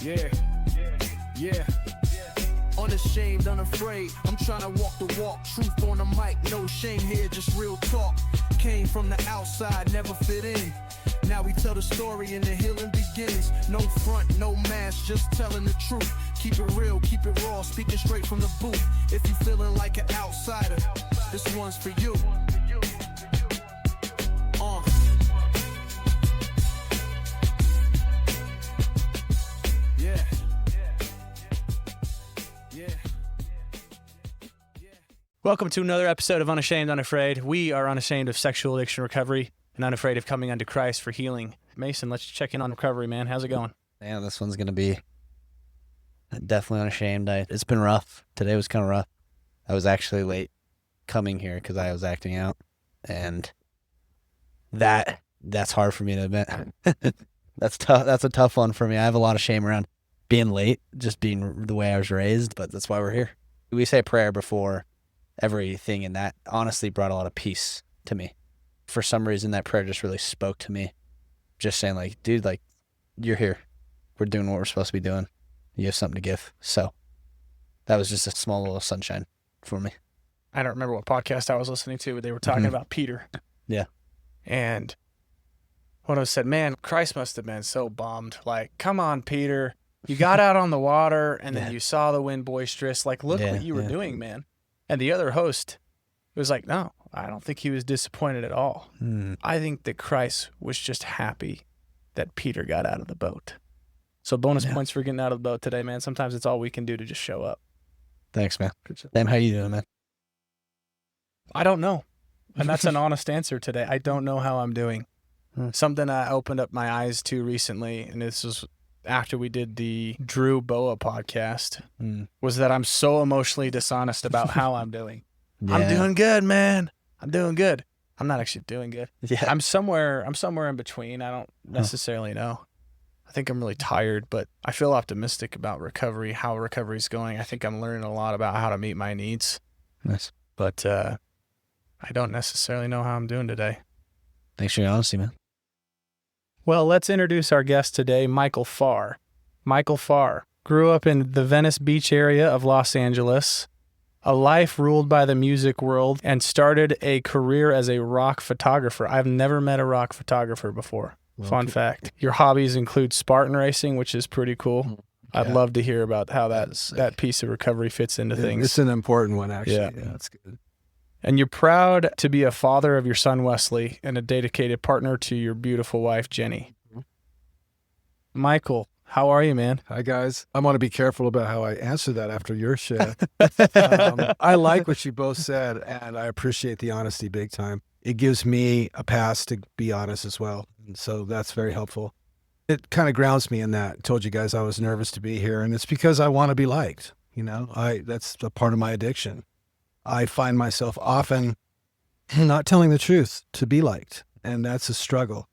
Yeah, yeah. Unashamed, unafraid. I'm trying to walk the walk. Truth on the mic, no shame here, just real talk. Came from the outside, never fit in. Now we tell the story and the healing begins. No front, no mask, just telling the truth. Keep it real, keep it raw, speaking straight from the booth. If you feeling like an outsider, this one's for you. Yeah. Welcome to another episode of Unashamed, Unafraid. We are unashamed of sexual addiction recovery and unafraid of coming unto Christ for healing. Mason, let's check in on recovery, man. How's it going? Yeah, this one's going to be definitely unashamed. It's been rough. Today was kind of rough. I was actually late coming here because I was acting out, and that's hard for me to admit. That's tough. That's a tough one for me. I have a lot of shame around being late, just being the way I was raised, but that's why we're here. We say prayer before everything, and that honestly brought a lot of peace to me. For some reason, that prayer just really spoke to me. Just saying, like, dude, like, you're here. We're doing what we're supposed to be doing. You have something to give. So that was just a small little sunshine for me. I don't remember what podcast I was listening to, but they were talking about Peter. Yeah. And one of us said, man, Christ must have been so bummed. Like, come on, Peter. You got out on the water, and then you saw the wind boisterous. Like, look what you were doing, man. And the other host was like, no, I don't think he was disappointed at all. I think that Christ was just happy that Peter got out of the boat. So bonus points for getting out of the boat today, man. Sometimes it's all we can do to just show up. Thanks, man. Sam, how you doing, man? I don't know. And that's an honest answer today. I don't know how I'm doing. Something I opened up my eyes to recently, and this was after we did the Drew Boa podcast, was that I'm so emotionally dishonest about how I'm doing. Yeah. I'm doing good, man. I'm doing good. I'm not actually doing good. Yeah. I'm somewhere in between. I don't necessarily know. I think I'm really tired, but I feel optimistic about recovery, how recovery's going. I think I'm learning a lot about how to meet my needs. Nice. But I don't necessarily know how I'm doing today. Thanks for your honesty, man. Well, let's introduce our guest today, Michael Farr. Michael Farr grew up in the Venice Beach area of Los Angeles, a life ruled by the music world, and started a career as a rock photographer. I've never met a rock photographer before. Well, fun fact. Your hobbies include Spartan racing, which is pretty cool. I'd love to hear about how that piece of recovery fits into things. It's an important one, actually. Yeah, that's good. And you're proud to be a father of your son, Wesley, and a dedicated partner to your beautiful wife, Jenny. Michael, how are you, man? Hi, guys. I want to be careful about how I answer that after your share. I like what you both said, and I appreciate the honesty big time. It gives me a pass to be honest as well, and so that's very helpful. It kind of grounds me in that. I told you guys I was nervous to be here, and it's because I want to be liked. You know, that's a part of my addiction. I find myself often not telling the truth to be liked, and that's a struggle.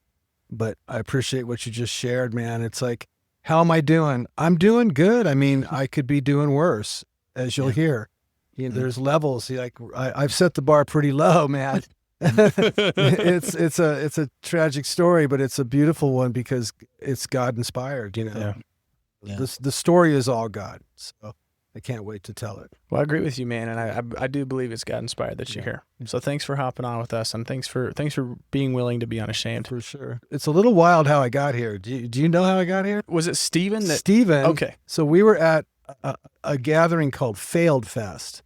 But I appreciate what you just shared, man. It's like, how am I doing? I'm doing good. I mean, I could be doing worse, as you'll hear. You know, there's levels. Like I've set the bar pretty low, man. It's a tragic story, but it's a beautiful one because it's God inspired. You know, the story is all God. So I can't wait to tell it. Well, I agree with you, man, and I do believe it's God inspired that you're here. So thanks for hopping on with us, and thanks for being willing to be unashamed. For sure. It's a little wild how I got here. Do you know how I got here? Was it Steven? Steven. Okay. So we were at a gathering called Failed Fest.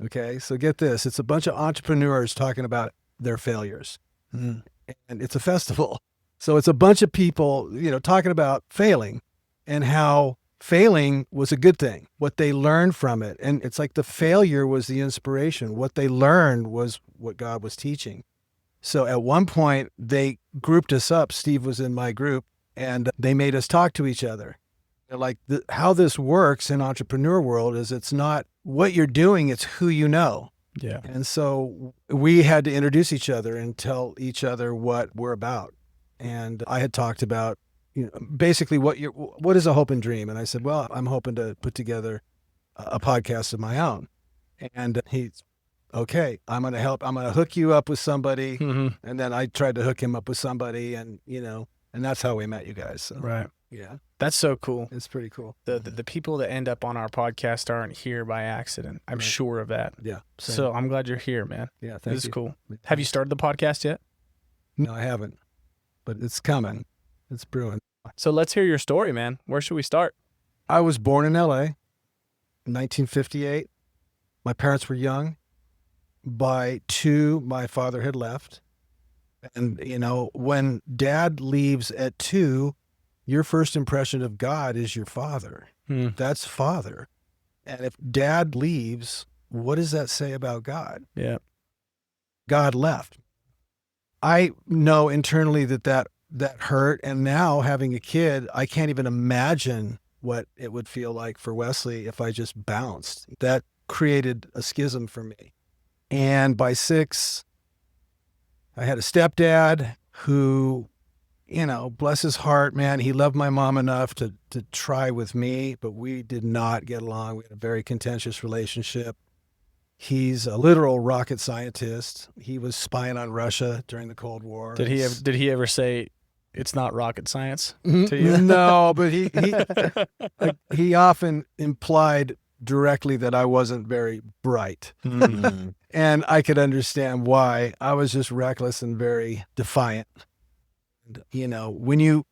Okay, so get this. It's a bunch of entrepreneurs talking about their failures. And it's a festival. So it's a bunch of people, you know, talking about failing and how failing was a good thing, what they learned from it. And it's like the failure was the inspiration. What they learned was what God was teaching. So at one point, they grouped us up. Steve was in my group, and they made us talk to each other. Like how this works in entrepreneur world is it's not what you're doing, it's who you know. Yeah. And so we had to introduce each other and tell each other what we're about. And I had talked about, you know, basically what is a hope and dream? And I said, well, I'm hoping to put together a podcast of my own. And he's, okay, I'm going to help. I'm going to hook you up with somebody. And then I tried to hook him up with somebody, and, you know, and that's how we met you guys. So. Right. Yeah. That's so cool. It's pretty cool. The people that end up on our podcast aren't here by accident. I'm sure of that. Yeah. Same. So I'm glad you're here, man. Yeah. Thank This you. is cool. Have you started the podcast yet? No, I haven't, but it's coming. It's brewing. So let's hear your story, man. Where should we start? I was born in LA in 1958. My parents were young. By 2, my father had left. And, when dad leaves at 2, your first impression of God is your father. That's father. And if dad leaves, what does that say about God? Yeah. God left. I know internally that hurt. And now having a kid, I can't even imagine what it would feel like for Wesley if I just bounced. That created a schism for me. And by 6, I had a stepdad who, bless his heart, man, he loved my mom enough to try with me, but we did not get along. We had a very contentious relationship. He's a literal rocket scientist. He was spying on Russia during the Cold War. Did he ever say it's not rocket science to you? No, but he often implied directly that I wasn't very bright. And I could understand why. I was just reckless and very defiant. And, when you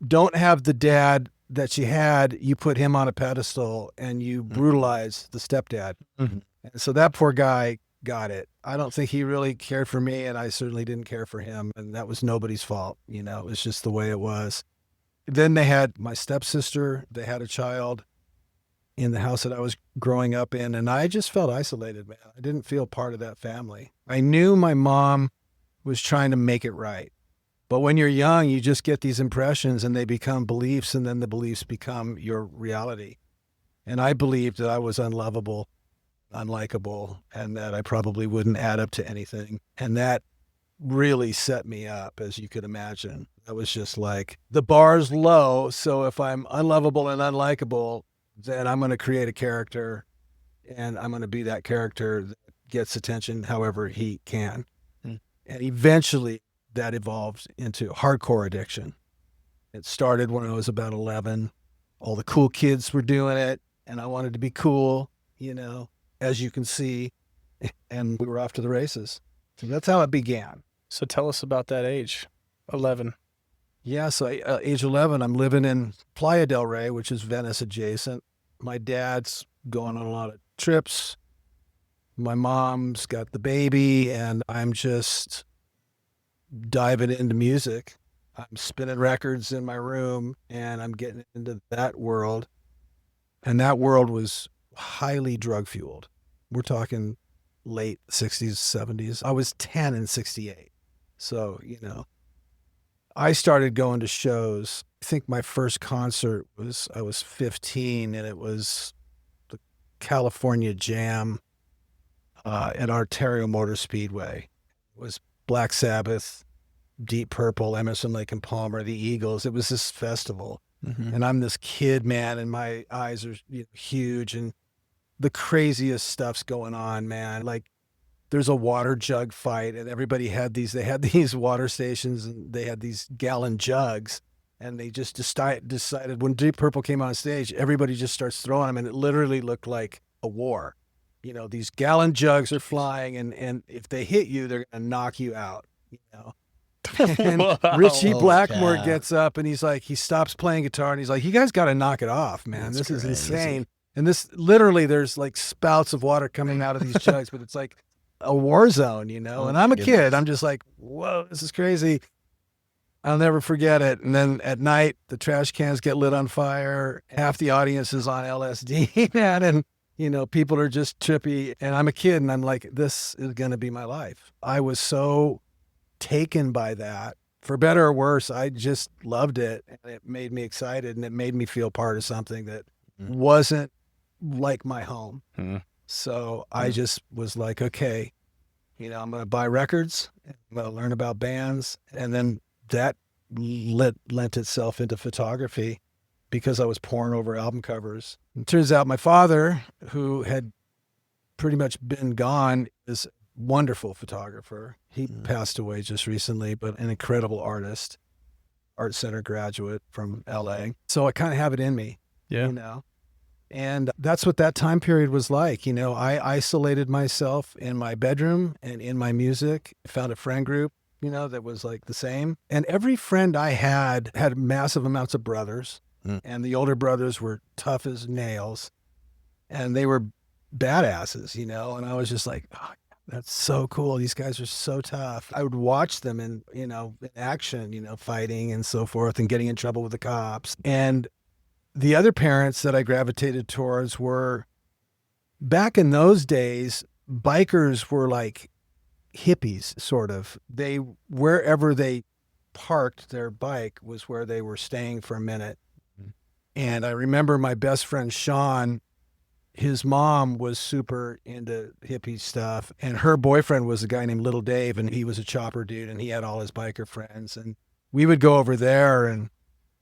don't have the dad that you had, you put him on a pedestal and you brutalize the stepdad. And so that poor guy got it. I don't think he really cared for me, and I certainly didn't care for him. And that was nobody's fault. It was just the way it was. Then they had my stepsister. They had a child in the house that I was growing up in, and I just felt isolated, man. I didn't feel part of that family. I knew my mom was trying to make it right. But when you're young, you just get these impressions and they become beliefs, and then the beliefs become your reality. And I believed that I was unlovable, unlikable, and that I probably wouldn't add up to anything. And that really set me up, as you could imagine. I was just like, the bar's low, so if I'm unlovable and unlikable, then I'm going to create a character, and I'm going to be that character that gets attention however he can. And eventually that evolved into hardcore addiction. It started when I was about 11. All the cool kids were doing it, and I wanted to be cool, as you can see, and we were off to the races. So that's how it began. So tell us about that age, 11. Yeah, so age 11, I'm living in Playa del Rey, which is Venice adjacent. My dad's going on a lot of trips. My mom's got the baby, and I'm just diving into music. I'm spinning records in my room, and I'm getting into that world. And that world was highly drug-fueled. We're talking late 60s, 70s. I was 10 in 68. So, I started going to shows. I think my first concert I was 15, and it was the California Jam at Ontario Motor Speedway. It was Black Sabbath, Deep Purple, Emerson, Lake and Palmer, the Eagles. It was this festival. And I'm this kid, man, and my eyes are huge, and the craziest stuff's going on, man. Like, there's a water jug fight, and everybody had these water stations, and they had these gallon jugs, and they just decided when Deep Purple came on stage, everybody just starts throwing them, and it literally looked like a war. These gallon jugs are flying, and if they hit you, they're going to knock you out, And Richie Blackmore gets up, and he stops playing guitar, and he's like, you guys got to knock it off, man. This is insane. And this, literally, there's like spouts of water coming out of these jugs, but it's like a war zone, and I'm a kid. I'm just like, whoa, this is crazy. I'll never forget it. And then at night, the trash cans get lit on fire. Half the audience is on LSD, man, and people are just trippy. And I'm a kid, and I'm like, this is going to be my life. I was so taken by that. For better or worse, I just loved it, and it made me excited, and it made me feel part of something that wasn't like my home. So I just was like, okay, I'm going to buy records, I'm going to learn about bands. And then that lent itself into photography because I was poring over album covers. It turns out my father, who had pretty much been gone, is a wonderful photographer. He passed away just recently, but an incredible artist. art center graduate from LA. So I kind of have it in me, Yeah. you know? And that's what that time period was like. You know, I isolated myself in my bedroom and in my music, found a friend group, you know, that was like the same. And every friend I had massive amounts of brothers, and the older brothers were tough as nails, and they were badasses, you know? And I was just like, oh, that's so cool. These guys are so tough. I would watch them in, you know, in action, you know, fighting and so forth and getting in trouble with the cops. And the other parents that I gravitated towards were, back in those days, bikers were like hippies, sort of. They, wherever they parked their bike was where they were staying for a minute. And I remember my best friend, Sean, his mom was super into hippie stuff. And her boyfriend was a guy named Little Dave, and he was a chopper dude, and he had all his biker friends. And we would go over there, and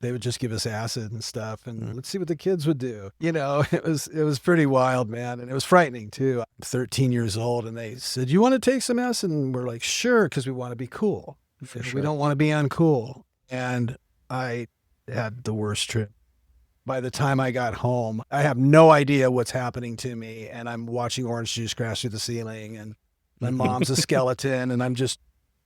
they would just give us acid and stuff, and let's see what the kids would do. You know, it was pretty wild, man. And it was frightening too. I'm 13 years old, and they said, "You want to take some acid?" And we're like, "Sure," because we want to be cool. For We sure. don't want to be uncool. And I had the worst trip. By the time I got home, I have no idea what's happening to me, and I'm watching orange juice crash through the ceiling, and my mom's a skeleton, and I'm just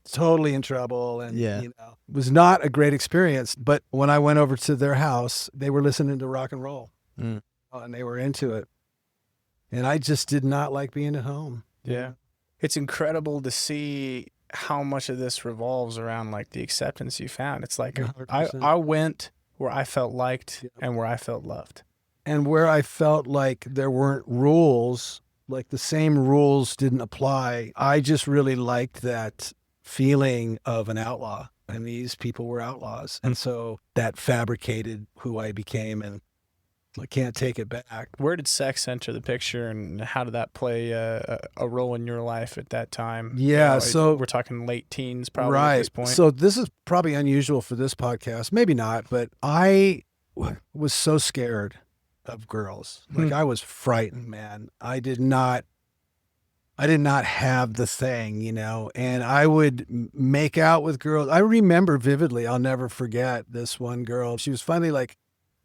totally in trouble. And, Yeah. you know, it was not a great experience. But when I went over to their house, they were listening to rock and roll, and they were into it. And I just did not like being at home. Yeah. It's incredible to see how much of this revolves around like the acceptance you found. It's like 100%. I went where I felt liked and where I felt loved. And where I felt like there weren't rules, like the same rules didn't apply, I just really liked that feeling of an outlaw. And these people were outlaws. And so that fabricated who I became, and I can't take it back. Where did sex enter the picture, and how did that play a role in your life at that time? Yeah, You know, so- we're talking late teens probably Right. at this point. So this is probably unusual for this podcast. Maybe not, but I was so scared of girls. Like I was frightened, man. I did not have the thing, you know, and I would make out with girls. I remember vividly, I'll never forget this one girl. She was finally like,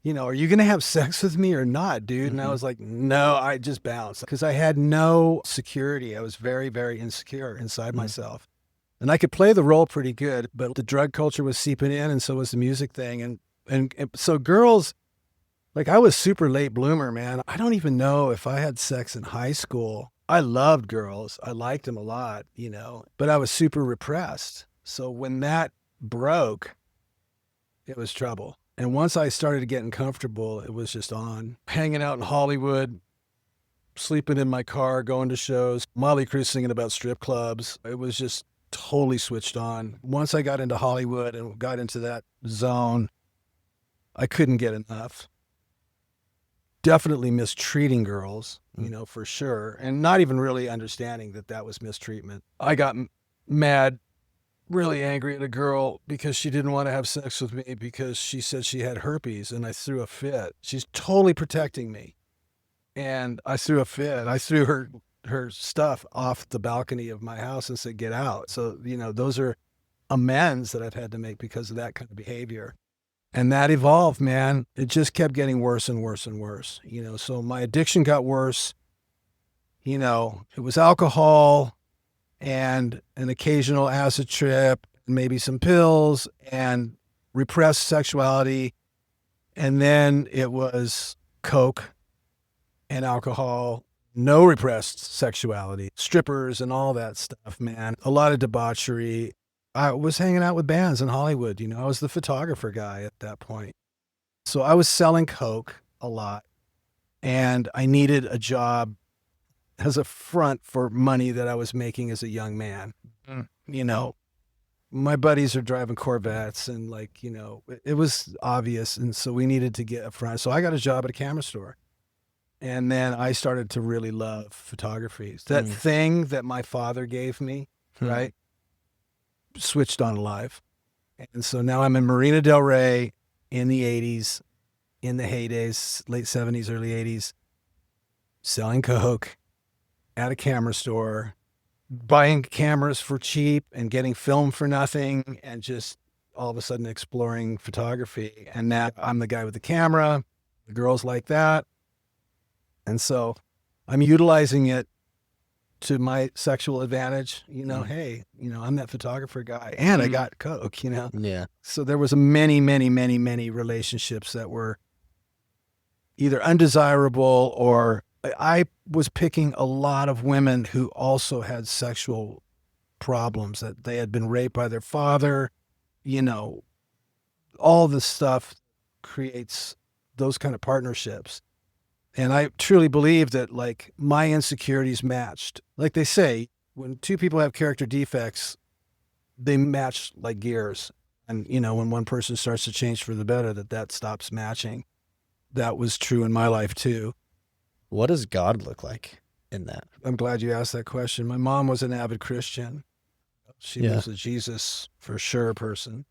you know, "Are you going to have sex with me or not, dude?" And I was like, "No," I just bounced because I had no security. I was very, very insecure inside myself. And I could play the role pretty good, but the drug culture was seeping in, and so was the music thing. And so girls, like I was super late bloomer, man. I don't even know if I had sex in high school. I loved girls. I liked them a lot, you know, but I was super repressed. So when that broke, it was trouble. And once I started getting comfortable, it was just on. Hanging out in Hollywood, sleeping in my car, going to shows, Molly Cruz singing about strip clubs. It was just totally switched on. Once I got into Hollywood and got into that zone, I couldn't get enough. Definitely mistreating girls, you know, for sure. And not even really understanding that that was mistreatment. I got mad, really angry at a girl because she didn't want to have sex with me because she said she had herpes, and I threw a fit. She's totally protecting me. And I threw a fit. I threw her stuff off the balcony of my house and said, "Get out." So, you know, those are amends that I've had to make because of that kind of behavior. And that evolved, man. It just kept getting worse and worse and worse. You know, so my addiction got worse. You know, it was alcohol and an occasional acid trip, maybe some pills, and repressed sexuality. And then it was coke and alcohol, no repressed sexuality, strippers and all that stuff, man. A lot of debauchery. I was hanging out with bands in Hollywood. You know, I was the photographer guy at that point. So I was selling coke a lot, and I needed a job as a front for money that I was making as a young man. You know, my buddies are driving Corvettes, and like, you know, it was obvious. And so we needed to get a front. So I got a job at a camera store. And then I started to really love photography. That thing that my father gave me, right, switched on live. And so now I'm in Marina Del Rey in the 80s, in the heydays, late 70s, early 80s, selling coke at a camera store, buying cameras for cheap and getting film for nothing, and just all of a sudden exploring photography. And now I'm the guy with the camera, the girls like that. And so I'm utilizing it to my sexual advantage. Hey, I'm that photographer guy and I got coke, Yeah. So there was many, many, many, many relationships that were either undesirable, or I was picking a lot of women who also had sexual problems, that they had been raped by their father. All this stuff creates those kind of partnerships. And I truly believe that, like, my insecurities matched. Like they say, when two people have character defects, they match like gears. And, when one person starts to change for the better, that stops matching. That was true in my life too. What does God look like in that? I'm glad you asked that question. My mom was an avid Christian. She was a Jesus for sure person,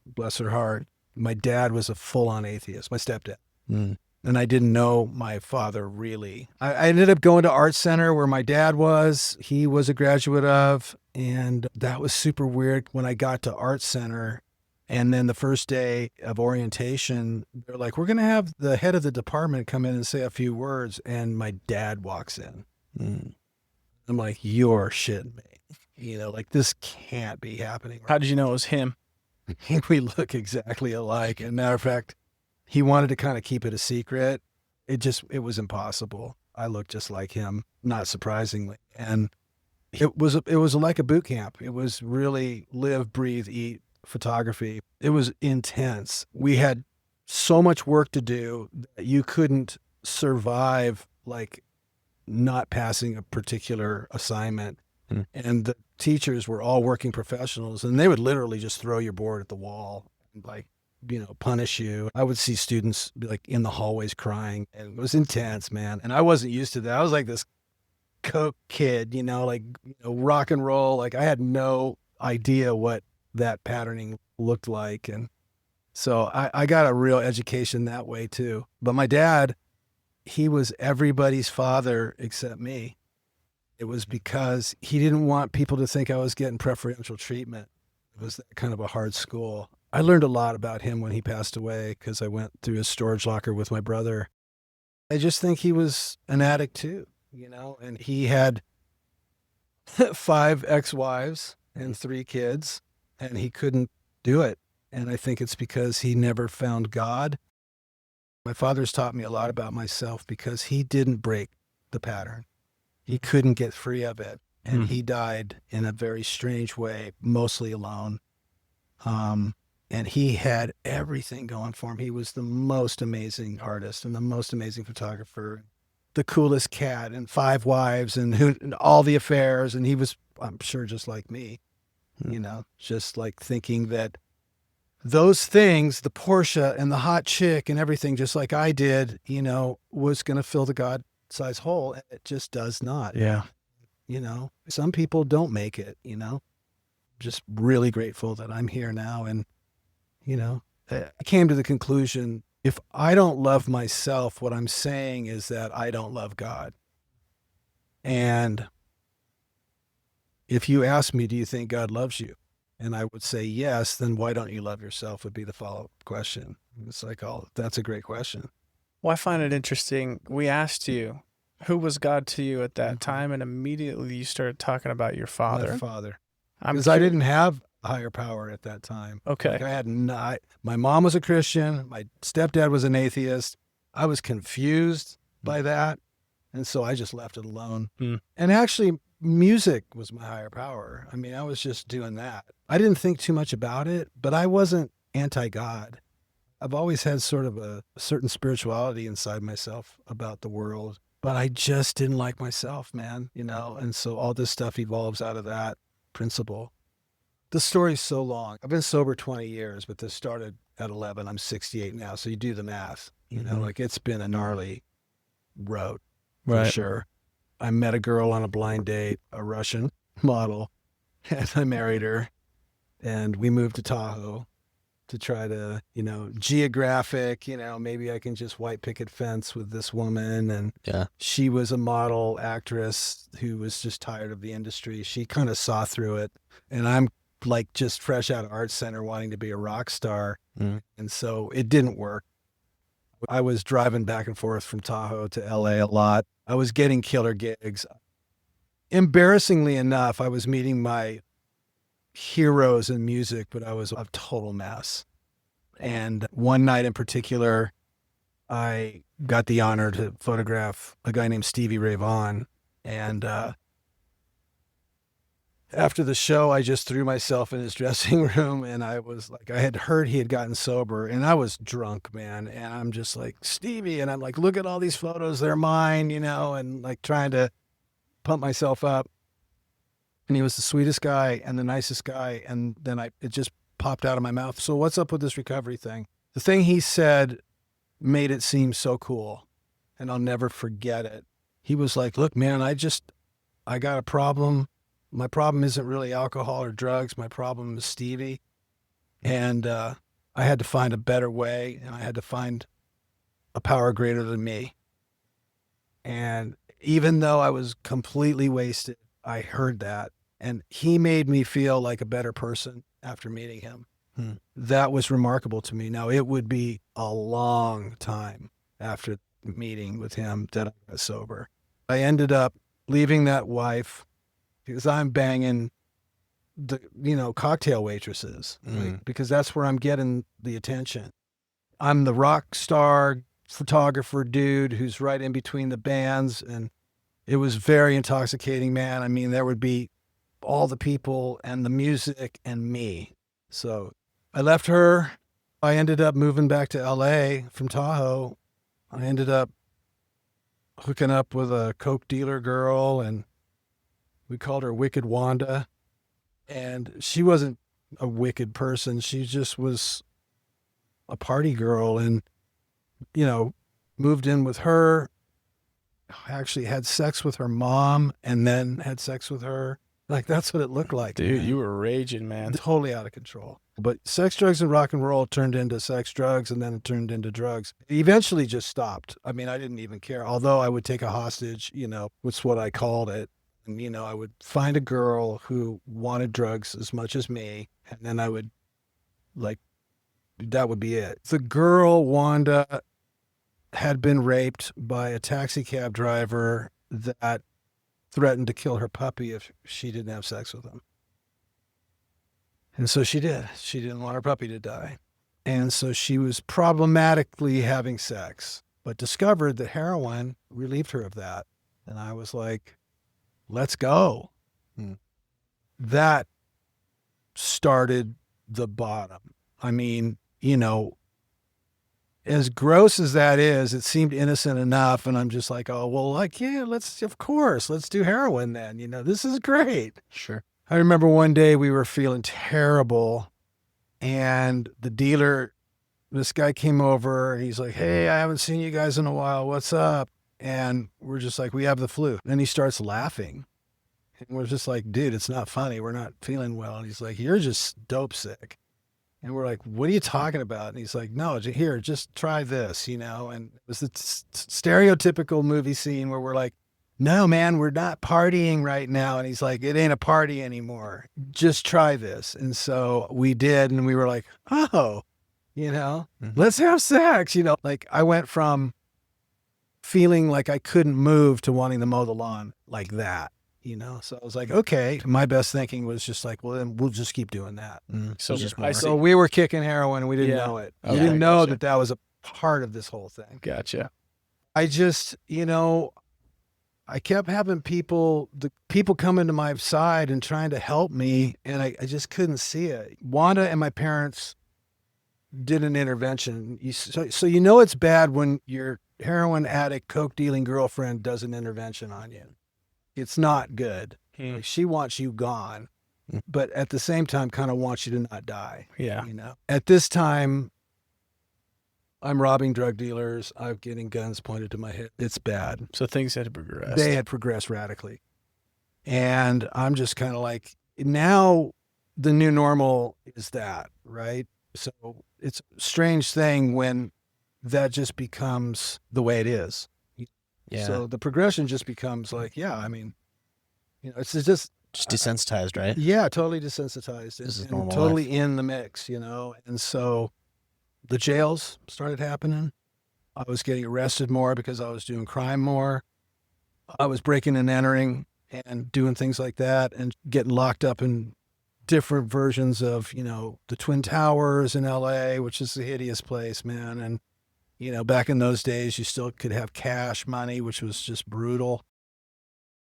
bless her heart. My dad was a full-on atheist, my stepdad. And I didn't know my father really. I ended up going to Art Center where my dad was. He was a graduate of, and that was super weird when I got to Art Center. And then the first day of orientation, they're like, we're going to have the head of the department come in and say a few words. And my dad walks in. I'm like, you're shitting me. Like, this can't be happening. How did you know it was him? We look exactly alike. And matter of fact, he wanted to kind of keep it a secret. It was impossible. I looked just like him, not surprisingly. And it was like a boot camp. It was really live, breathe, eat photography. It was intense. We had so much work to do that you couldn't survive, like, not passing a particular assignment. And the teachers were all working professionals, and they would literally just throw your board at the wall and, like, punish you. I would see students be like in the hallways crying, and it was intense, man. And I wasn't used to that. I was like this coke kid, rock and roll. Like, I had no idea what that patterning looked like. And so I got a real education that way too. But my dad, he was everybody's father except me. It was because he didn't want people to think I was getting preferential treatment. It was that kind of a hard school. I learned a lot about him when he passed away because I went through his storage locker with my brother. I just think he was an addict too, and he had 5 ex-wives and 3 kids, and he couldn't do it. And I think it's because he never found God. My father's taught me a lot about myself because he didn't break the pattern. He couldn't get free of it. And he died in a very strange way, mostly alone. And he had everything going for him. He was the most amazing artist and the most amazing photographer, the coolest cat, and 5 wives, and all the affairs. And he was, I'm sure, just like me, just like thinking that those things, the Porsche and the hot chick and everything, just like I did, was going to fill the God-sized hole. And it just does not. Yeah. Some people don't make it, just really grateful that I'm here now. And, I came to the conclusion, if I don't love myself, what I'm saying is that I don't love God. And if you ask me, do you think God loves you? And I would say yes, then why don't you love yourself would be the follow-up question. It's like, oh, that's a great question. Well, I find it interesting. We asked you, who was God to you at that time? And immediately you started talking about your father. My father. Because I didn't have a higher power at that time. Okay. Like, I had not. My mom was a Christian. My stepdad was an atheist. I was confused by that. And so I just left it alone. And actually, music was my higher power. I mean, I was just doing that. I didn't think too much about it, but I wasn't anti-God. I've always had sort of a certain spirituality inside myself about the world, but I just didn't like myself, man, and so all this stuff evolves out of that principle. The story's so long. I've been sober 20 years, but this started at 11. I'm 68 now. So you do the math, like, it's been a gnarly road for sure. I met a girl on a blind date, a Russian model, and I married her, and we moved to Tahoe to try to, geographic, maybe I can just white picket fence with this woman. And she was a model actress who was just tired of the industry. She kind of saw through it. And I'm like just fresh out of art center wanting to be a rock star. Mm. And so it didn't work. I was driving back and forth from Tahoe to LA a lot. I was getting killer gigs. Embarrassingly enough, I was meeting my heroes in music, but I was a total mess. And one night in particular, I got the honor to photograph a guy named Stevie Vaughan. And after the show, I just threw myself in his dressing room, and I was like, I had heard he had gotten sober, and I was drunk, man. And I'm just like, Stevie, and I'm like, look at all these photos, they're mine, you know, and like trying to pump myself up. And he was the sweetest guy and the nicest guy. And then it just popped out of my mouth. So what's up with this recovery thing? The thing he said made it seem so cool, and I'll never forget it. He was like, look, man, I got a problem. My problem isn't really alcohol or drugs. My problem is Stevie. And I had to find a better way, and I had to find a power greater than me. And even though I was completely wasted, I heard that. And he made me feel like a better person after meeting him. That was remarkable to me. Now, it would be a long time after meeting with him that I got sober. I ended up leaving that wife because I'm banging the, cocktail waitresses, right? Because that's where I'm getting the attention. I'm the rock star photographer dude who's right in between the bands. And it was very intoxicating, man. I mean, there would be all the people and the music and me. So I left her. I ended up moving back to LA from Tahoe. I ended up hooking up with a coke dealer girl, and we called her Wicked Wanda. And she wasn't a wicked person. She just was a party girl, and, moved in with her. I actually had sex with her mom and then had sex with her. Like, that's what it looked like. Dude, man. you were raging, man. Totally out of control. But sex, drugs, and rock and roll turned into sex, drugs, and then it turned into drugs. It eventually just stopped. I mean, I didn't even care. Although I would take a hostage, which is what I called it. And, I would find a girl who wanted drugs as much as me. And then I would, that would be it. The girl, Wanda, had been raped by a taxi cab driver that threatened to kill her puppy if she didn't have sex with him. And so she did. She didn't want her puppy to die. And so she was problematically having sex, but discovered that heroin relieved her of that. And I was like, let's go. That started the bottom. I mean, as gross as that is, it seemed innocent enough. And I'm just like, oh, well, yeah, let's do heroin then. This is great. Sure. I remember one day we were feeling terrible, and the dealer, this guy came over, and he's like, hey, I haven't seen you guys in a while. What's up? And we're just like, we have the flu. And he starts laughing. And we're just like, dude, it's not funny. We're not feeling well. And he's like, you're just dope sick. And we're like, what are you talking about? And he's like, no, here, just try this, And it was the stereotypical movie scene where we're like, no, man, we're not partying right now. And he's like, it ain't a party anymore. Just try this. And so we did. And we were like, oh, let's have sex. I went from feeling like I couldn't move to wanting to mow the lawn like that. So I was like, okay. My best thinking was just like, well, then we'll just keep doing that. So we were kicking heroin and we didn't know it. We didn't know that was a part of this whole thing. Gotcha. I just, I kept having people coming to my side and trying to help me, and I just couldn't see it. Wanda and my parents did an intervention. So it's bad when your heroin addict, coke dealing girlfriend does an intervention on you. It's not good. Like, she wants you gone, but at the same time kind of wants you to not die. Yeah. At this time, I'm robbing drug dealers. I'm getting guns pointed to my head. It's bad. So things had progressed. They had progressed radically. And I'm just kind of like, now the new normal is that, right? So it's a strange thing when that just becomes the way it is. Yeah. So the progression just becomes like, it's just Just desensitized, right? Yeah, totally desensitized. This is and normal totally life. in the mix, And so the jails started happening. I was getting arrested more because I was doing crime more. I was breaking and entering and doing things like that and getting locked up in different versions of, the Twin Towers in LA, which is a hideous place, man. And, back in those days, you still could have cash money, which was just brutal.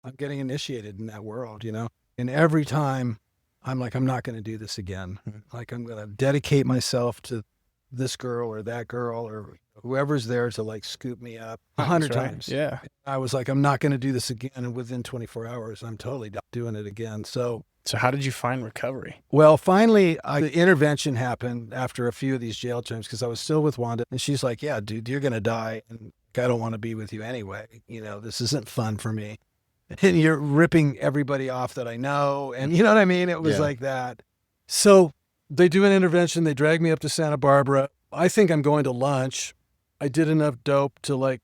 I'm getting initiated in that world, And every time I'm like, I'm not going to do this again. Like, I'm going to dedicate myself to this girl or that girl or whoever's there to like scoop me up 100 times. Yeah. I was like, I'm not going to do this again. And within 24 hours, I'm totally doing it again. So how did you find recovery? Well, finally, the intervention happened after a few of these jail terms because I was still with Wanda. And she's like, yeah, dude, you're going to die. And I don't want to be with you anyway. This isn't fun for me. And you're ripping everybody off that I know. And you know what I mean? It was like that. So they do an intervention. They drag me up to Santa Barbara. I think I'm going to lunch. I did enough dope to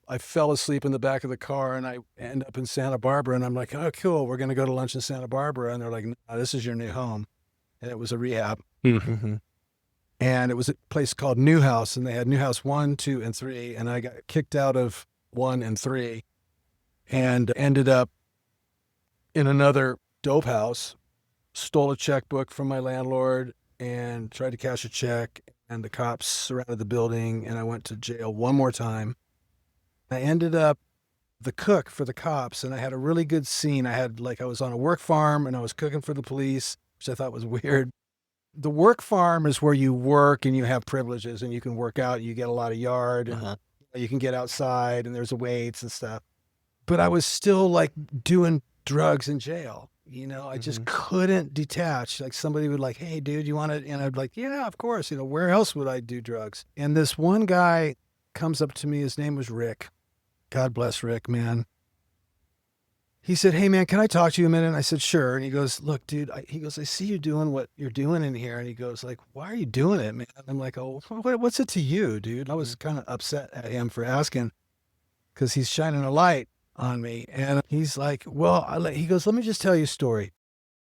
I fell asleep in the back of the car and I end up in Santa Barbara. And I'm like, oh, cool. We're going to go to lunch in Santa Barbara. And they're like, no, this is your new home. And it was a rehab. Mm-hmm. And it was a place called New House. And they had New House 1, 2, and 3. And I got kicked out of 1 and 3 and ended up in another dope house, stole a checkbook from my landlord and tried to cash a check. And the cops surrounded the building and I went to jail one more time. I ended up the cook for the cops and I had a really good scene. I was on a work farm and I was cooking for the police, which I thought was weird. The work farm is where you work and you have privileges and you can work out, you get a lot of yard and you can get outside and there's weights and stuff. But I was still doing drugs in jail. I just couldn't detach. Like somebody would hey, dude, you want to? And I'd be like, yeah, of course. Where else would I do drugs? And this one guy comes up to me. His name was Rick. God bless Rick, man. He said, hey, man, can I talk to you a minute? And I said, sure. And he goes, look, dude, I see you doing what you're doing in here. And he goes why are you doing it, man? And I'm like, oh, what's it to you, dude? I was kind of upset at him for asking because he's shining a light on me. And he's like, he goes, let me just tell you a story.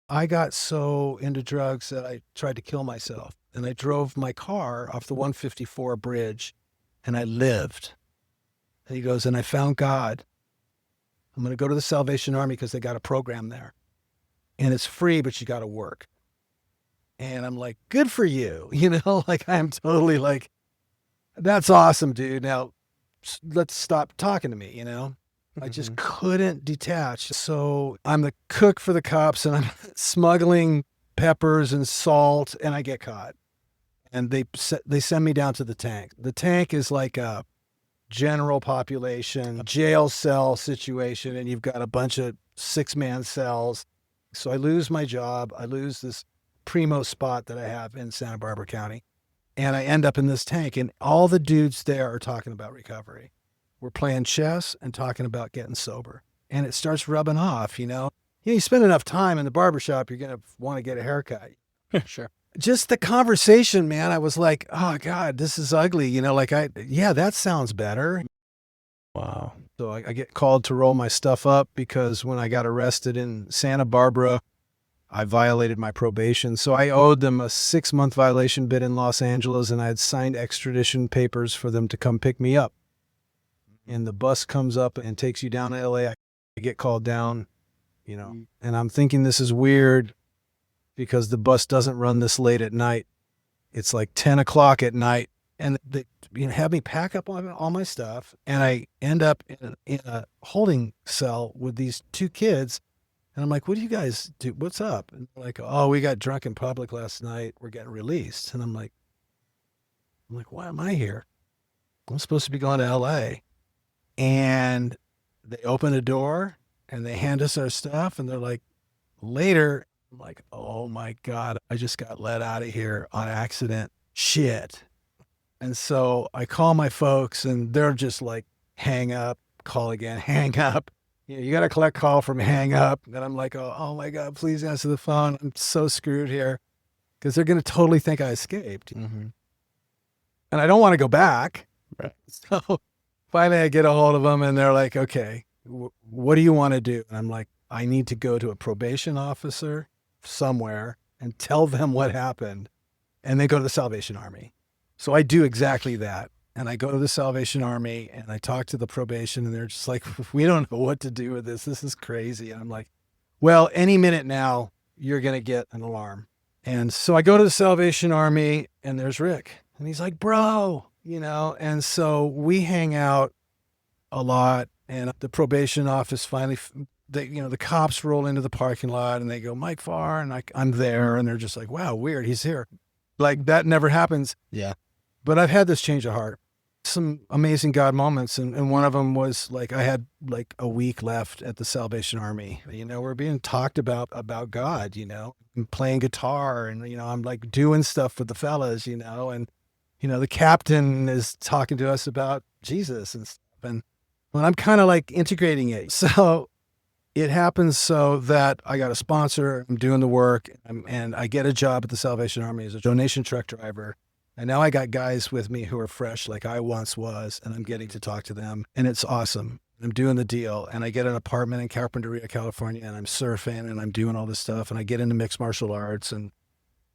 I got so into drugs that I tried to kill myself. And I drove my car off the 154 bridge and I lived. And he goes, and I found God. I'm going to go to the Salvation Army because they got a program there. And it's free, but you got to work. And I'm like, good for you. I'm totally that's awesome, dude. Now let's stop talking to me, I just couldn't detach. So I'm the cook for the cops and I'm smuggling peppers and salt and I get caught. And they send me down to the tank. The tank is like a general population jail cell situation and you've got a bunch of 6-man cells. So I lose my job. I lose this primo spot that I have in Santa Barbara County. And I end up in this tank and all the dudes there are talking about recovery. We're playing chess and talking about getting sober. And it starts rubbing off, You spend enough time in the barbershop, you're going to want to get a haircut. Sure. Just the conversation, man, I was like, oh, God, this is ugly. That sounds better. Wow. So I get called to roll my stuff up because when I got arrested in Santa Barbara, I violated my probation. So I owed them a 6-month violation bid in Los Angeles and I had signed extradition papers for them to come pick me up. And the bus comes up and takes you down to LA. I get called down, and I'm thinking this is weird because the bus doesn't run this late at night. It's 10 o'clock at night and they have me pack up all my stuff. And I end up in a holding cell with these 2 kids. And I'm like, what do you guys do? What's up? And they're like, oh, we got drunk in public last night. We're getting released. And I'm like, why am I here? I'm supposed to be going to LA. And they open a door and they hand us our stuff and they're like, later. I'm like, oh my God, I just got let out of here on accident. Shit. And so I call my folks and they're just like, hang up, call again, hang up. You got to collect call from hang up. And I'm like, oh my God, please answer the phone. I'm so screwed here because they're going to totally think I escaped. Mm-hmm. And I don't want to go back. Right. So finally I get a hold of them and they're like, okay, what do you want to do? And I'm like, I need to go to a probation officer somewhere and tell them what happened. And they go to the Salvation Army. So I do exactly that. And I go to the Salvation Army and I talk to the probation and they're just like, we don't know what to do with this. This is crazy. And I'm like, well, any minute now, you're going to get an alarm. And so I go to the Salvation Army and there's Rick. And he's like, bro, and so we hang out a lot. And the probation office finally, the cops roll into the parking lot and they go, Mike Farr. And I'm there and they're just like, wow, weird. He's here. Like that never happens. Yeah. But I've had this change of heart. Some amazing God moments. And one of them was like, I had like a week left at the Salvation Army. We're being talked about God, I'm playing guitar and, I'm like doing stuff with the fellas, and, the captain is talking to us about Jesus and stuff. And when I'm kind of like integrating it. So it happens so that I got a sponsor, I'm doing the work and I get a job at the Salvation Army as a donation truck driver. And now I got guys with me who are fresh like I once was, and I'm getting to talk to them. And it's awesome. I'm doing the deal. And I get an apartment in Carpinteria, California, and I'm surfing and I'm doing all this stuff. And I get into mixed martial arts and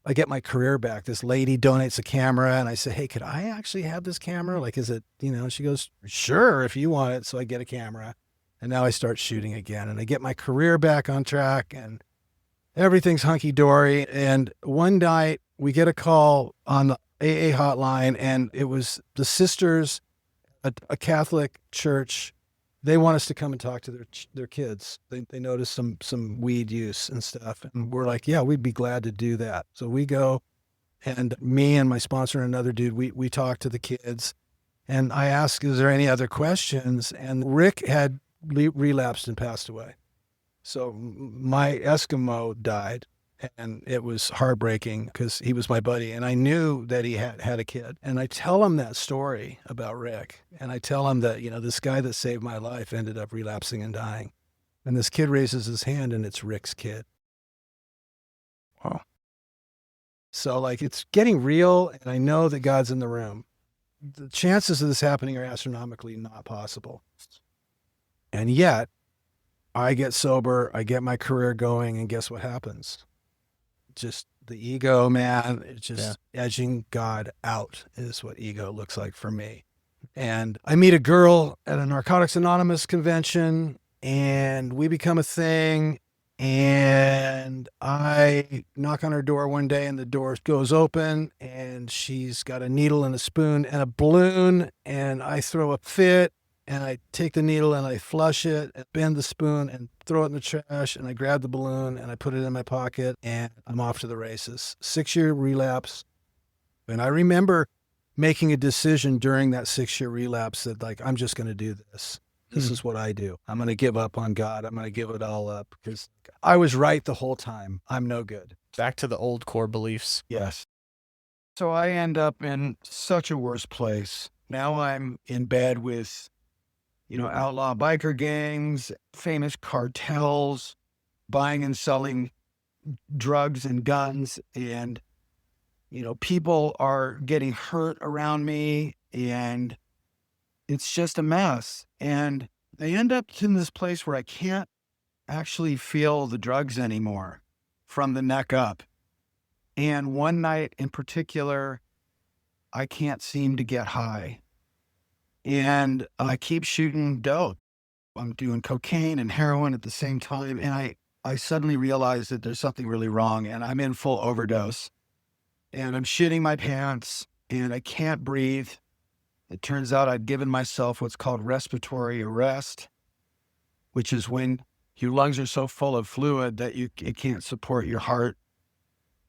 I get my career back. This lady donates a camera and I say, hey, could I actually have this camera? Like, is it, she goes, sure, if you want it. So I get a camera and now I start shooting again and I get my career back on track and everything's hunky dory. And one night we get a call on the AA hotline, and it was the sisters, a Catholic church. They want us to come and talk to their kids. They noticed some weed use and stuff, and we're like, yeah, we'd be glad to do that. So we go, and me and my sponsor and another dude, we talk to the kids, and I ask, is there any other questions? And Rick had relapsed and passed away. So my Eskimo died. And it was heartbreaking because he was my buddy. And I knew that he had a kid. And I tell him that story about Rick. And I tell him that, this guy that saved my life ended up relapsing and dying. And this kid raises his hand and it's Rick's kid. Wow. So like it's getting real. And I know that God's in the room. The chances of this happening are astronomically not possible. And yet I get sober, I get my career going, and guess what happens? Just the ego, man, it's just edging God out is what ego looks like for me. And I meet a girl at a Narcotics Anonymous convention and we become a thing. And I knock on her door one day and the door goes open and she's got a needle and a spoon and a balloon. And I throw a fit and I take the needle and I flush it and bend the spoon and throw it in the trash. And I grab the balloon and I put it in my pocket and I'm off to the races. 6-year relapse. And I remember making a decision during that 6-year relapse that like, I'm just going to do this. This is what I do. I'm going to give up on God. I'm going to give it all up because I was right the whole time. I'm no good. Back to the old core beliefs. Yes. So I end up in such a worse place. Now I'm in bed with outlaw biker gangs, famous cartels, buying and selling drugs and guns. And, people are getting hurt around me and it's just a mess. And I end up in this place where I can't actually feel the drugs anymore from the neck up. And one night in particular, I can't seem to get high. And I keep shooting dope. I'm doing cocaine and heroin at the same time. And I suddenly realize that there's something really wrong and I'm in full overdose. And I'm shitting my pants and I can't breathe. It turns out I'd given myself what's called respiratory arrest, which is when your lungs are so full of fluid that it can't support your heart.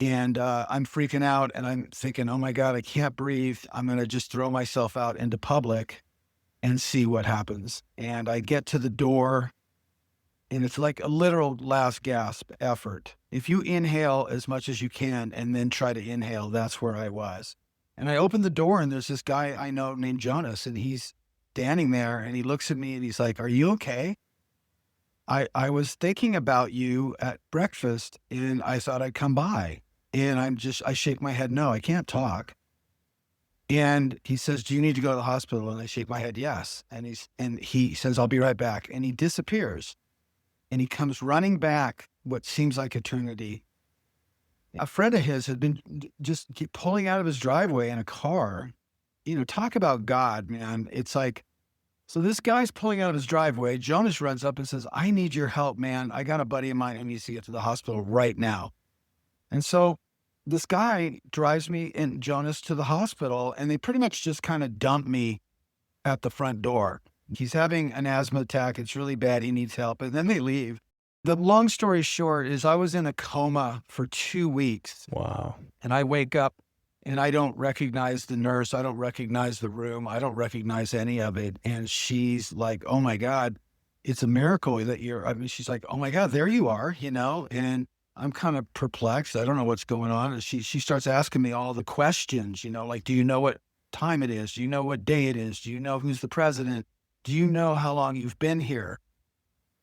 And I'm freaking out and I'm thinking, oh my God, I can't breathe. I'm going to just throw myself out into public and see what happens. And I get to the door and it's like a literal last gasp effort. If you inhale as much as you can and then try to inhale, that's where I was. And I open the door and there's this guy I know named Jonas and he's standing there and he looks at me and he's like, are you okay? I was thinking about you at breakfast and I thought I'd come by. And I shake my head, no, I can't talk. And he says, do you need to go to the hospital? And I shake my head, yes. And he says, I'll be right back. And he disappears. and he comes running back what seems like eternity. A friend of his had been just keep pulling out of his driveway in a car. Talk about God, man. It's like, so this guy's pulling out of his driveway. Jonas runs up and says, I need your help, man. I got a buddy of mine who needs to get to the hospital right now. And so this guy drives me and Jonas to the hospital, and they pretty much just kind of dump me at the front door. He's having an asthma attack. It's really bad. He needs help. And then they leave. The long story short is I was in a coma for 2 weeks. Wow. And I wake up and I don't recognize the nurse. I don't recognize the room. I don't recognize any of it. And she's like, oh my God, it's a miracle that she's like, oh my God, there you are, and I'm kind of perplexed. I don't know what's going on. And she starts asking me all the questions, like, do you know what time it is? Do you know what day it is? Do you know who's the president? Do you know how long you've been here?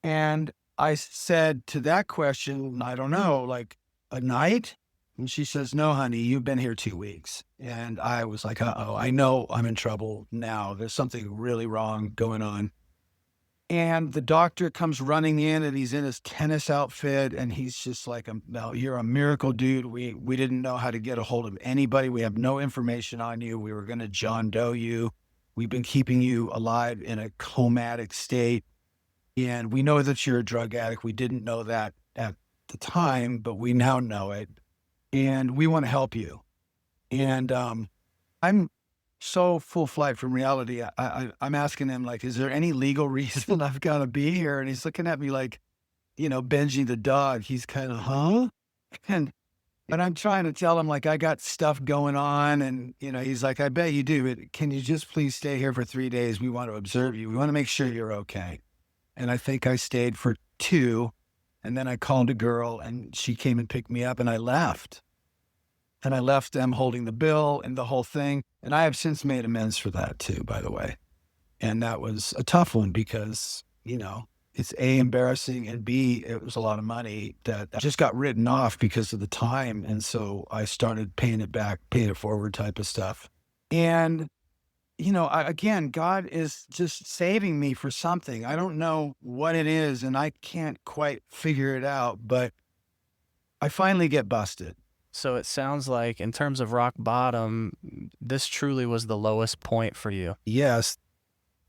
And I said to that question, I don't know, like a night? And she says, no, honey, you've been here 2 weeks. And I was like, uh-oh, I know I'm in trouble now. There's something really wrong going on. And the doctor comes running in, and he's in his tennis outfit, and he's just like, no, you're a miracle, dude. We didn't know how to get a hold of anybody. We have no information on you. We were going to John Doe you. We've been keeping you alive in a comatic state. And we know that you're a drug addict. We didn't know that at the time, but we now know it. And we want to help you. And I'm so full flight from reality. I'm asking him, like, is there any legal reason I've got to be here? And he's looking at me like, Benji the dog. He's kind of, huh? And I'm trying to tell him, like, I got stuff going on. And, he's like, I bet you do. But can you just please stay here for 3 days? We want to observe you. We want to make sure you're okay. And I think I stayed for 2. And then I called a girl, and she came and picked me up, and I left. And I left them holding the bill and the whole thing. And I have since made amends for that too, by the way. And that was a tough one because, it's A, embarrassing, and B, it was a lot of money that just got written off because of the time. And so I started paying it back, paying it forward type of stuff. And, again, God is just saving me for something. I don't know what it is, and I can't quite figure it out, but I finally get busted. So it sounds like, in terms of rock bottom, this truly was the lowest point for you. Yes.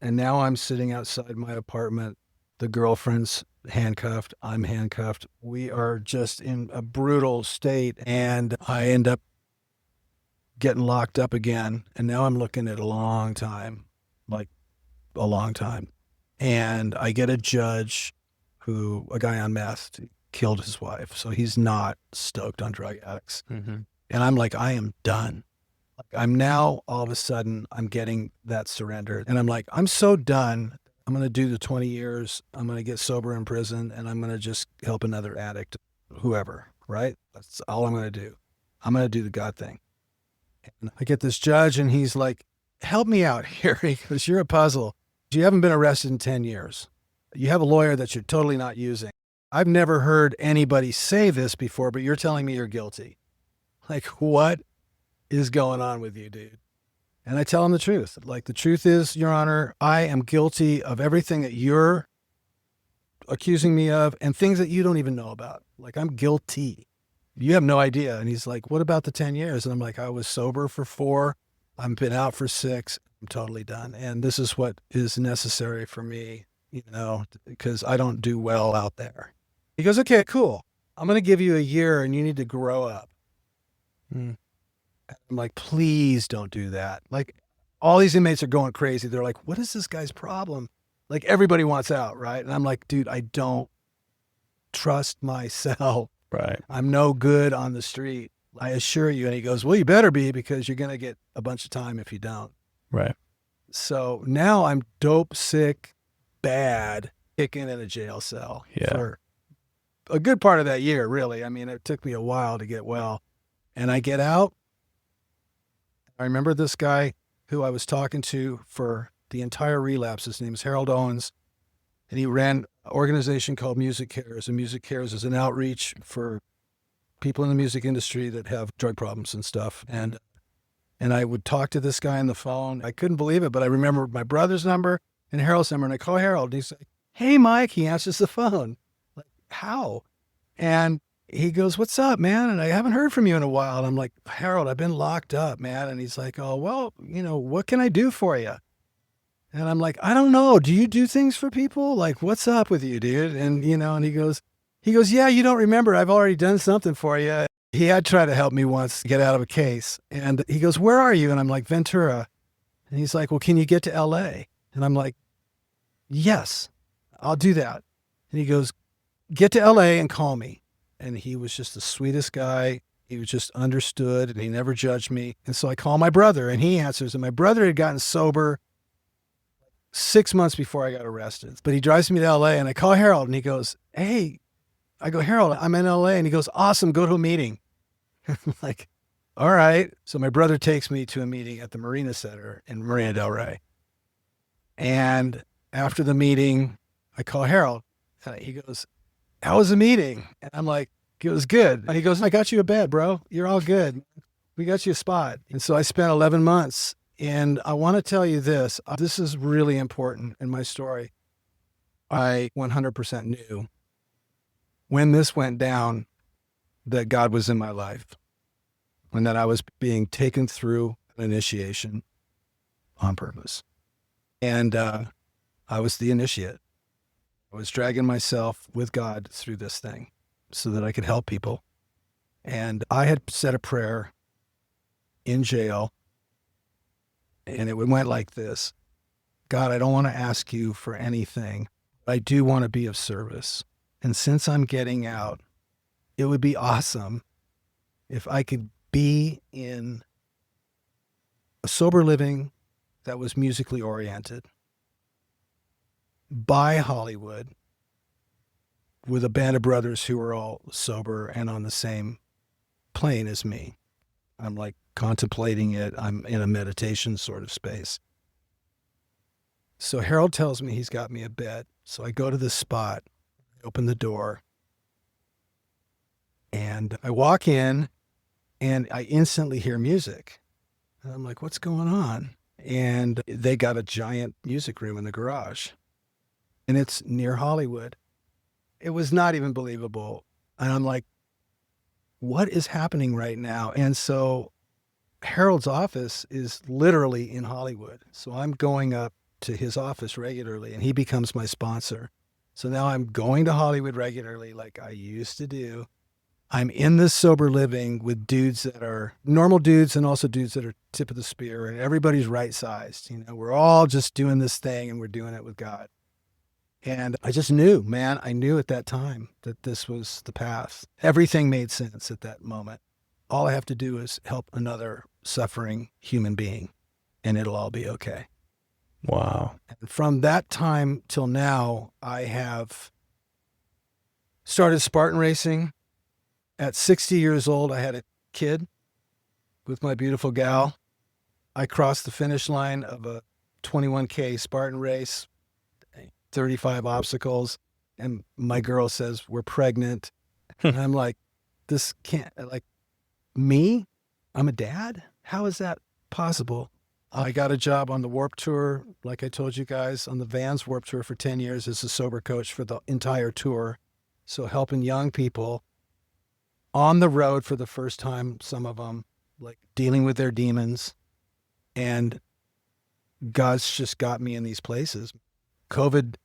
And now I'm sitting outside my apartment. The girlfriend's handcuffed. I'm handcuffed. We are just in a brutal state. And I end up getting locked up again. And now I'm looking at a long time, like a long time. And I get a judge a guy on meth, killed his wife. So he's not stoked on drug addicts. Mm-hmm. And I'm like, I am done. Like, I'm now, all of a sudden, I'm getting that surrender. And I'm like, I'm so done. I'm going to do the 20 years. I'm going to get sober in prison, and I'm going to just help another addict, whoever, right? That's all I'm going to do. I'm going to do the God thing. And I get this judge, and he's like, help me out here, because you're a puzzle. You haven't been arrested in 10 years. You have a lawyer that you're totally not using. I've never heard anybody say this before, but you're telling me you're guilty. Like, what is going on with you, dude? And I tell him the truth. Like, the truth is, Your Honor, I am guilty of everything that you're accusing me of and things that you don't even know about. Like, I'm guilty. You have no idea. And he's like, what about the 10 years? And I'm like, I was sober for 4. I've been out for 6. I'm totally done. And this is what is necessary for me, because I don't do well out there. He goes, okay, cool. I'm going to give you a year and you need to grow up. I'm like, please don't do that. Like, all these inmates are going crazy. They're like, what is this guy's problem? Like, everybody wants out, right? And I'm like, dude, I don't trust myself. Right. I'm no good on the street, I assure you. And he goes, well, you better be, because you're going to get a bunch of time if you don't. Right. So now I'm dope, sick, bad, kicking in a jail cell for a good part of that year, really. I mean, it took me a while to get well. And I get out. I remember this guy who I was talking to for the entire Relapse. His name is Harold Owens. And he ran an organization called Music Cares. And Music Cares is an outreach for people in the music industry that have drug problems and stuff. And I would talk to this guy on the phone. I couldn't believe it, but I remembered my brother's number and Harold's number. And I call Harold, and he's like, hey, Mike. He answers the phone. how? And he goes, what's up, man? And I haven't heard from you in a while. And I'm like, Harold, I've been locked up, man. And he's like, oh, well, what can I do for you? And I'm like, I don't know. Do you do things for people? Like, what's up with you, dude? And, and he goes, yeah, you don't remember. I've already done something for you. He had tried to help me once get out of a case. And he goes, where are you? And I'm like, Ventura. And he's like, well, can you get to LA? And I'm like, yes, I'll do that. And he goes, get to LA and call me. And he was just the sweetest guy. He was just understood and he never judged me. And so I call my brother and he answers. And my brother had gotten sober 6 months before I got arrested. But he drives me to LA and I call Harold and he goes, hey, I go, Harold, I'm in LA. And he goes, awesome, go to a meeting. I'm like, all right. So my brother takes me to a meeting at the Marina Center in Marina Del Rey. And after the meeting, I call Harold and he goes, how was the meeting? And I'm like, it was good. And he goes, I got you a bed, bro. You're all good. We got you a spot. And so I spent 11 months. And I want to tell you this. This is really important in my story. I 100% knew when this went down that God was in my life and that I was being taken through an initiation on purpose. And I was the initiate. I was dragging myself with God through this thing so that I could help people. And I had said a prayer in jail, and it went like this. God, I don't want to ask you for anything. I do want to be of service. And since I'm getting out, it would be awesome if I could be in a sober living that was musically oriented by Hollywood with a band of brothers who were all sober and on the same plane as me. I'm like contemplating it. I'm in a meditation sort of space. So Harold tells me he's got me a bed. So I go to this spot, open the door, and I walk in and I instantly hear music. And I'm like, what's going on? And they got a giant music room in the garage. And it's near Hollywood. It was not even believable. And I'm like, what is happening right now? And so Harold's office is literally in Hollywood. So I'm going up to his office regularly and he becomes my sponsor. So now I'm going to Hollywood regularly like I used to do. I'm in this sober living with dudes that are normal dudes and also dudes that are tip of the spear, and everybody's right sized. We're all just doing this thing and we're doing it with God. And I just knew, man, I knew at that time that this was the path. Everything made sense at that moment. All I have to do is help another suffering human being and it'll all be okay. Wow. And from that time till now, I have started Spartan racing. At 60 years old, I had a kid with my beautiful gal. I crossed the finish line of a 21K Spartan race, 35 obstacles, and my girl says, we're pregnant. And I'm like, this can't, like, me? I'm a dad? How is that possible? I got a job on the Warp Tour, like I told you guys, on the Vans Warp Tour for 10 years as a sober coach for the entire tour. So helping young people on the road for the first time, some of them, like dealing with their demons. And God's just got me in these places. COVID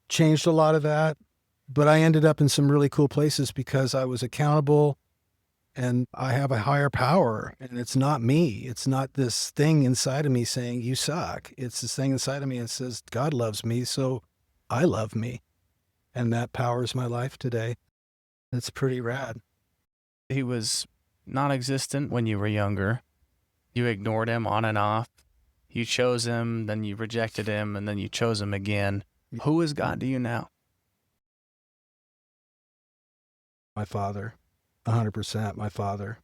changed a lot of that, but I ended up in some really cool places because I was accountable and I have a higher power, and it's not me. It's not this thing inside of me saying you suck. It's this thing inside of me that says God loves me, so I love me. And that powers my life today. It's pretty rad. He was non-existent when you were younger. You ignored him on and off. You chose him, then you rejected him, and then you chose him again. Who is God to you now? My father, 100% my father.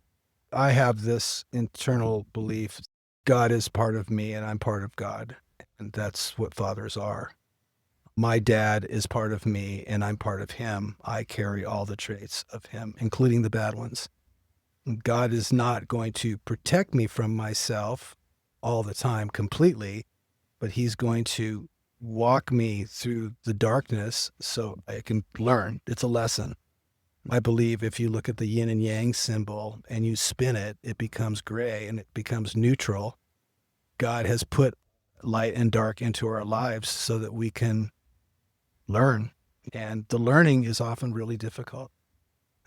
I have this internal belief God is part of me and I'm part of God. And that's what fathers are. My dad is part of me and I'm part of him. I carry all the traits of him, including the bad ones. God is not going to protect me from myself all the time completely, but he's going to walk me through the darkness so I can learn. It's a lesson. I believe if you look at the yin and yang symbol and you spin it, it becomes gray and it becomes neutral. God has put light and dark into our lives so that we can learn. And the learning is often really difficult.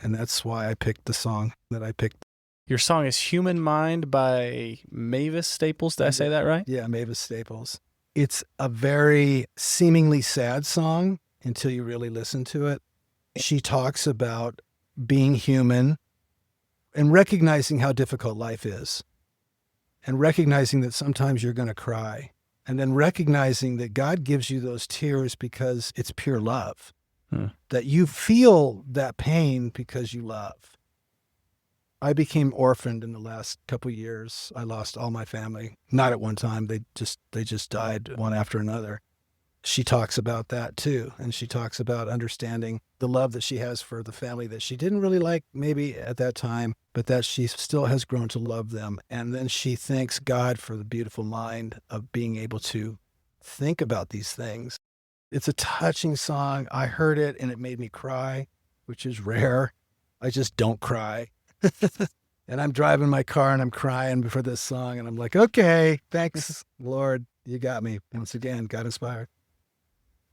And that's why I picked the song that I picked. Your song is Human Mind by Mavis Staples. Did I say that right? Yeah, Mavis Staples. It's a very seemingly sad song until you really listen to it. She talks about being human and recognizing how difficult life is, and recognizing that sometimes you're going to cry, and then recognizing that God gives you those tears because it's pure love, that you feel that pain because you love. I became orphaned in the last couple of years. I lost all my family, not at one time. They just died one after another. She talks about that too. And she talks about understanding the love that she has for the family that she didn't really like maybe at that time, but that she still has grown to love them. And then she thanks God for the beautiful mind of being able to think about these things. It's a touching song. I heard it and it made me cry, which is rare. I just don't cry. And I'm driving my car and I'm crying before this song. And I'm like, okay, thanks, Lord. You got me. Once again, God inspired.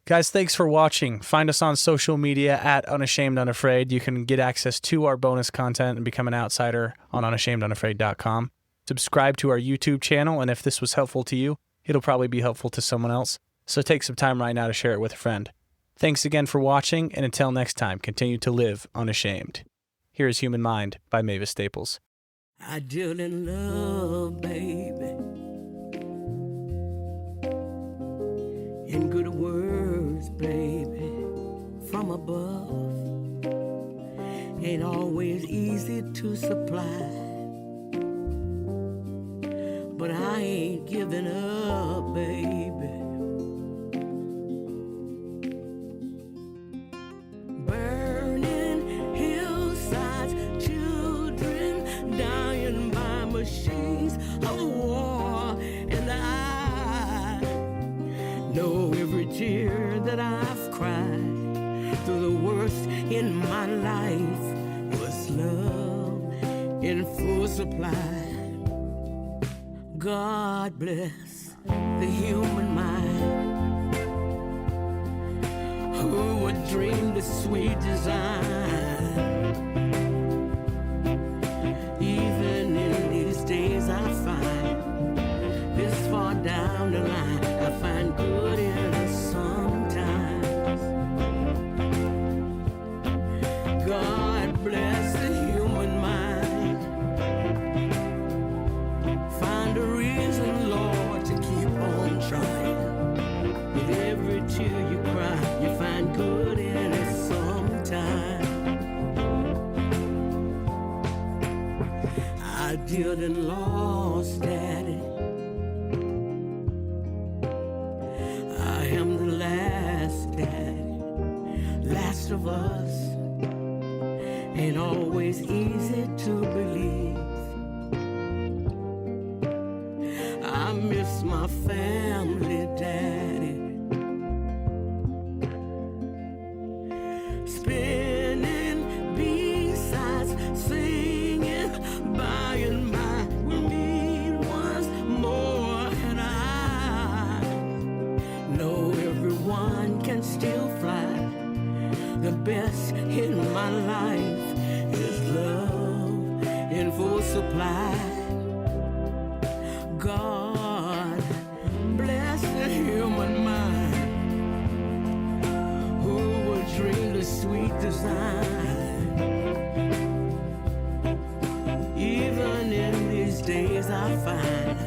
Guys, thanks for watching. Find us on social media at Unashamed, Unafraid. You can get access to our bonus content and become an outsider on unashamedunafraid.com. Subscribe to our YouTube channel, and if this was helpful to you, it'll probably be helpful to someone else. So take some time right now to share it with a friend. Thanks again for watching, and until next time, continue to live unashamed. Here is Human Mind by Mavis Staples. I deal in love, baby, in good words, baby, from above. Ain't always easy to supply, but I ain't giving up, baby. Burning hillsides, children dying by machines of war, and I know every tear that I've cried through the worst in my life was love in full supply. God bless the human mind, who would dream the sweet design. Even in these days I find, this far down the line, I find good in us sometimes. God bless the human mind. Find a reason, Lord, to keep on trying. With every tear you cry, you find good in it sometimes. I didn't lost, Daddy. I am the last, Daddy, last of us. Ain't always easy to believe. I miss my family, Daddy. Spinning B-sides, singing by and by. We need once more, and I know everyone can still fly. The best in my life is love in full supply. God bless the human mind, who would dream the sweet design. Even in these days I find